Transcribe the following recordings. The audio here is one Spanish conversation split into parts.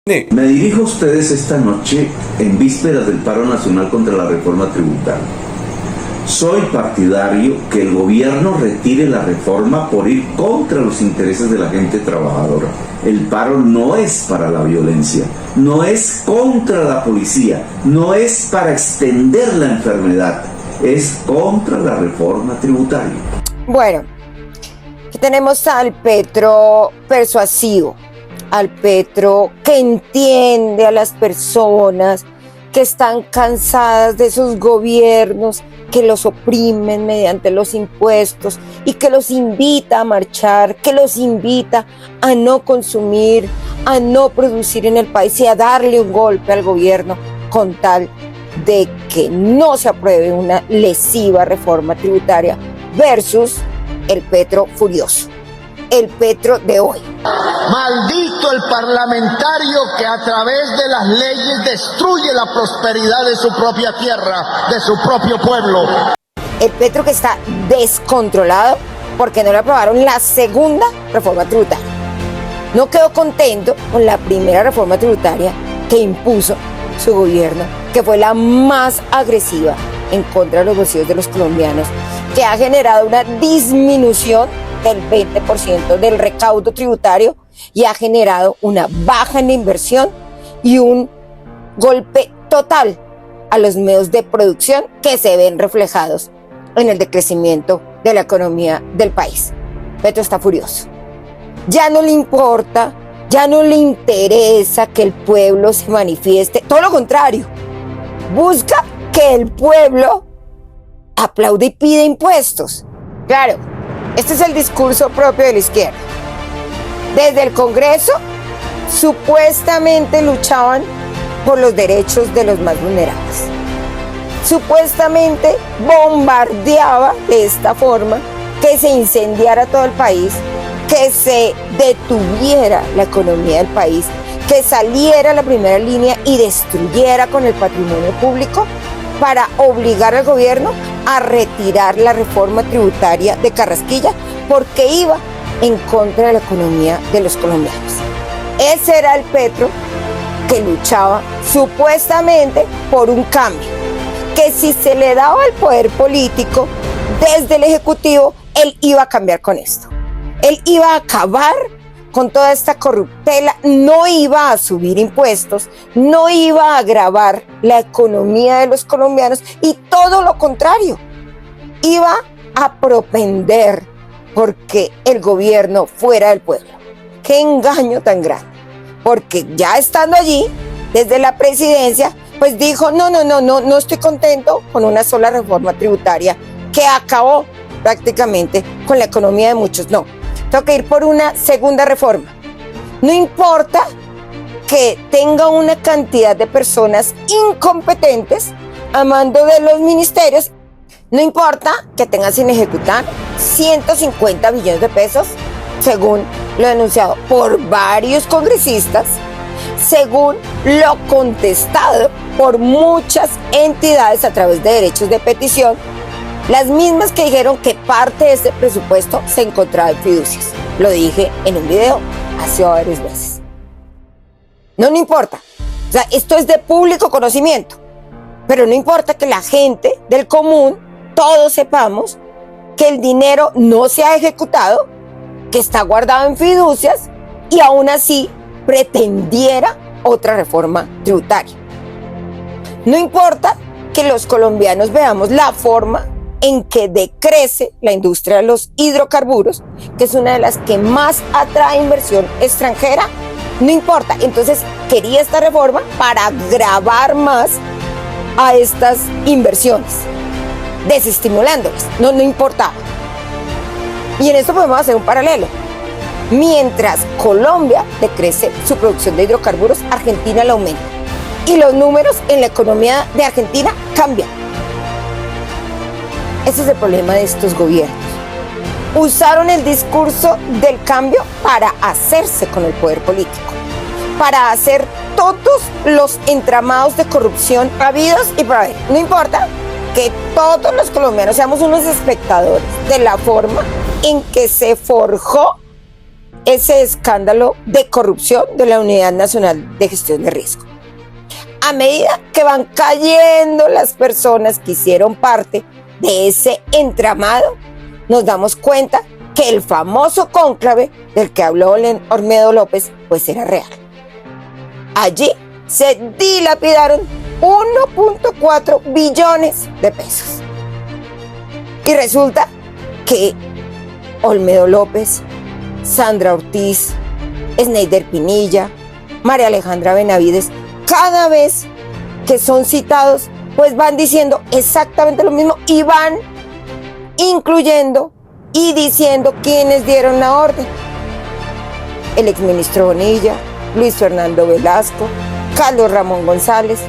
Me dirijo a ustedes esta noche en vísperas del paro nacional contra la reforma tributaria. Soy partidario que el gobierno retire la reforma por ir contra los intereses de la gente trabajadora. El paro no es para la violencia, no es contra la policía, no es para extender la enfermedad, es contra la reforma tributaria. Bueno, aquí tenemos al Petro persuasivo, al Petro que entiende a las personas que están cansadas de sus gobiernos, que los oprimen mediante los impuestos y que los invita a marchar, que los invita a no consumir, a no producir en el país y a darle un golpe al gobierno con tal de que no se apruebe una lesiva reforma tributaria versus el Petro furioso, el Petro de hoy. Maldito el parlamentario que a través de las leyes destruye la prosperidad de su propia tierra, de su propio pueblo. El Petro que está descontrolado porque no le aprobaron la segunda reforma tributaria. No quedó contento con la primera reforma tributaria que impuso su gobierno, que fue la más agresiva en contra de los bolsillos de los colombianos, que ha generado una disminución del 20% del recaudo tributario y ha generado una baja en la inversión y un golpe total a los medios de producción que se ven reflejados en el decrecimiento de la economía del país. Petro está furioso. Ya no le importa, ya no le interesa que el pueblo se manifieste, todo lo contrario, busca que el pueblo aplaude y pide impuestos. Claro, este es el discurso propio de la izquierda. Desde el Congreso, supuestamente luchaban por los derechos de los más vulnerables. Supuestamente bombardeaba de esta forma que se incendiara todo el país, que se detuviera la economía del país, que saliera a la primera línea y destruyera con el patrimonio público para obligar al gobierno a retirar la reforma tributaria de Carrasquilla porque iba en contra de la economía de los colombianos. Ese era el Petro que luchaba supuestamente por un cambio, que si se le daba el poder político desde el Ejecutivo, él iba a cambiar con esto. Él iba a acabar con toda esta corruptela, no iba a subir impuestos, no iba a agravar la economía de los colombianos y todo lo contrario, iba a propender porque el gobierno fuera del pueblo. ¡Qué engaño tan grande! Porque ya estando allí, desde la presidencia, pues dijo, no estoy contento con una sola reforma tributaria que acabó prácticamente con la economía de muchos, no. Tengo que ir por una segunda reforma. No importa que tenga una cantidad de personas incompetentes a mando de los ministerios, no importa que tenga sin ejecutar 150 billones de pesos, según lo denunciado por varios congresistas, según lo contestado por muchas entidades a través de derechos de petición, las mismas que dijeron que parte de este presupuesto se encontraba en fiducias. Lo dije en un video hace varias veces. No importa. O sea, esto es de público conocimiento. Pero no importa que la gente del común, todos sepamos que el dinero no se ha ejecutado, que está guardado en fiducias y aún así pretendiera otra reforma tributaria. No importa que los colombianos veamos la forma en que decrece la industria de los hidrocarburos, que es una de las que más atrae inversión extranjera, no importa. Entonces quería esta reforma para gravar más a estas inversiones, desestimulándolas, no importaba. Y en esto podemos hacer un paralelo. Mientras Colombia decrece su producción de hidrocarburos, Argentina la aumenta. Y los números en la economía de Argentina cambian. Ese es el problema de estos gobiernos. Usaron el discurso del cambio para hacerse con el poder político, para hacer todos los entramados de corrupción habidos y por haber. No importa que todos los colombianos seamos unos espectadores de la forma en que se forjó ese escándalo de corrupción de la Unidad Nacional de Gestión de Riesgo. A medida que van cayendo las personas que hicieron parte de ese entramado, nos damos cuenta que el famoso cónclave del que habló Olmedo López pues era real. Allí se dilapidaron 1.4 billones de pesos. Y resulta que Olmedo López, Sandra Ortiz, Sneider Pinilla, María Alejandra Benavides, cada vez que son citados, pues van diciendo exactamente lo mismo y van incluyendo y diciendo quiénes dieron la orden. El exministro Bonilla, Luis Fernando Velasco, Carlos Ramón González,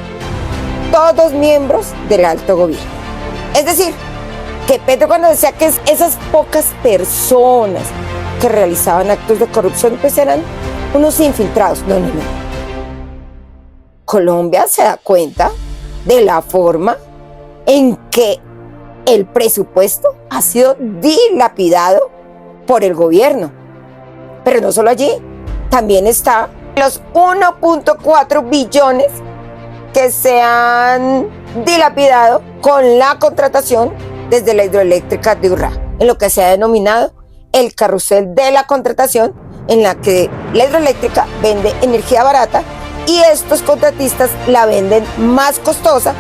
todos miembros del alto gobierno. Es decir, que Petro, cuando decía que esas pocas personas que realizaban actos de corrupción pues eran unos infiltrados. No. Colombia se da cuenta de la forma en que el presupuesto ha sido dilapidado por el gobierno. Pero no solo allí, también está los 1.4 billones que se han dilapidado con la contratación desde la hidroeléctrica de Urrá, en lo que se ha denominado el carrusel de la contratación, en la que la hidroeléctrica vende energía barata y estos contratistas la venden más costosa,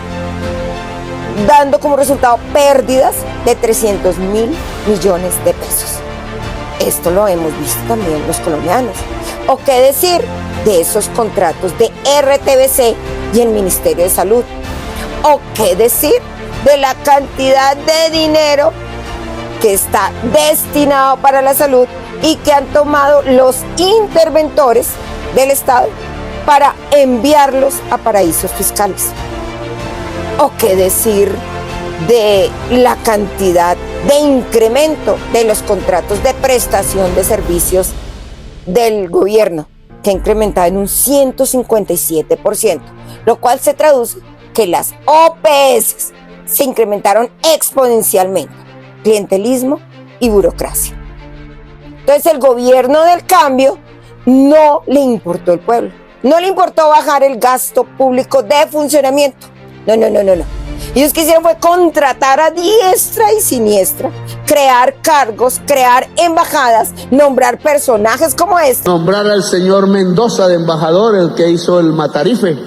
dando como resultado pérdidas de 300 mil millones de pesos. Esto lo hemos visto también los colombianos. ¿O qué decir de esos contratos de RTBC y el Ministerio de Salud? ¿O qué decir de la cantidad de dinero que está destinado para la salud y que han tomado los interventores del Estado para enviarlos a paraísos fiscales? ¿O qué decir de la cantidad de incremento de los contratos de prestación de servicios del gobierno, que ha incrementado en un 157%, lo cual se traduce que las OPS se incrementaron exponencialmente, clientelismo y burocracia? Entonces el gobierno del cambio no le importó el pueblo, no le importó bajar el gasto público de funcionamiento. No. Ellos quisieron fue contratar a diestra y siniestra, crear cargos, crear embajadas, nombrar personajes como este. Nombrar al señor Mendoza de embajador, el que hizo el Matarife,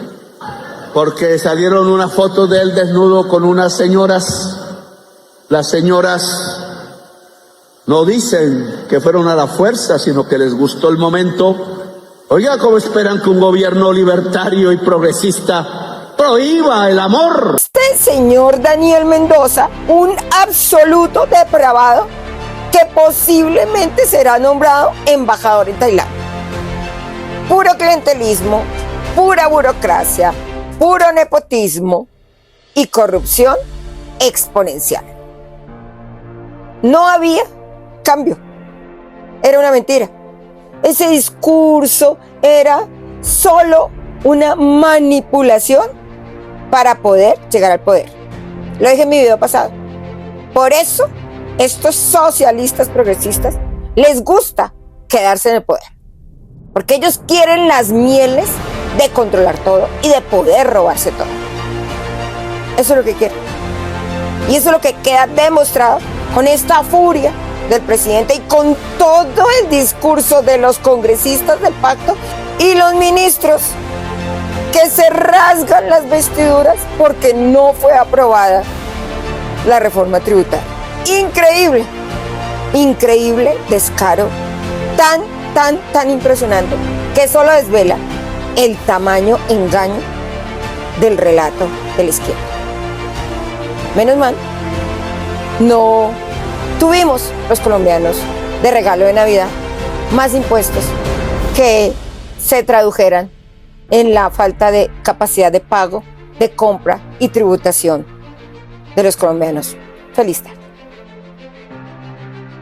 porque salieron unas fotos de él desnudo con unas señoras. Las señoras no dicen que fueron a la fuerza, sino que les gustó el momento. Oiga, ¿cómo esperan que un gobierno libertario y progresista prohíba el amor? Este señor Daniel Mendoza, un absoluto depravado, que posiblemente será nombrado embajador en Tailandia. Puro clientelismo, pura burocracia, puro nepotismo y corrupción exponencial. No había cambio. Era una mentira. Ese discurso era solo una manipulación para poder llegar al poder. Lo dije en mi video pasado. Por eso, estos socialistas progresistas les gusta quedarse en el poder. Porque ellos quieren las mieles de controlar todo y de poder robarse todo. Eso es lo que quieren. Y eso es lo que queda demostrado con esta furia del presidente y con todo el discurso de los congresistas del pacto y los ministros que se rasgan las vestiduras porque no fue aprobada la reforma tributaria. Increíble descaro, tan impresionante, que solo desvela el tamaño engaño del relato de la izquierda. Menos mal, no tuvimos los colombianos de regalo de Navidad más impuestos que se tradujeran en la falta de capacidad de pago, de compra y tributación de los colombianos. Feliz tarde.